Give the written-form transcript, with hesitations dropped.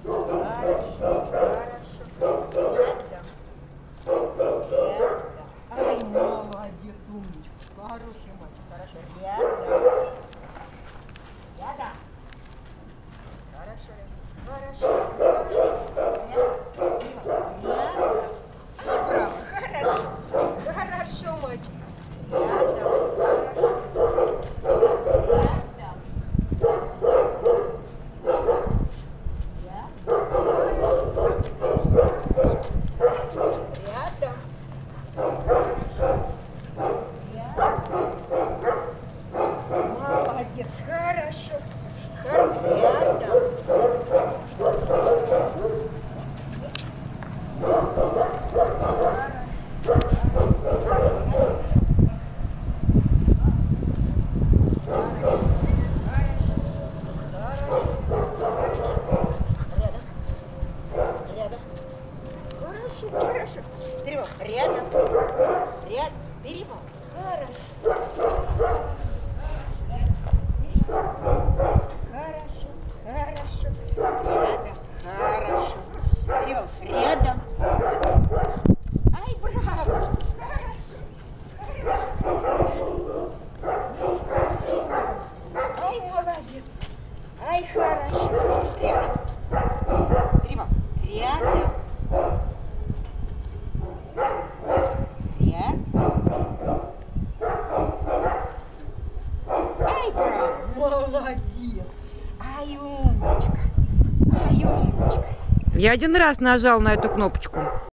Хорошо, хорошо. Рядом. Ай, молодец, умничка. Хороший мальчик. Хорошо. Рядом. Рядом. Хорошо. Хорошо. Хорошо, мальчик. Молодец, хорошо. Рядом. Хорошо, хорошо. Перевал. Рядом. Рядом. Перевал. Хорошо. Хорошо. Хорошо. Рядом. Хорошо. Перевал. Рядом. Ай, браво. Ай, молодец. Ай, хорошо. Рядом. Перевал. Рядом. Ай, браво, молодец. Ай, умничка. Ай, умничка. Я один раз нажал на эту кнопочку.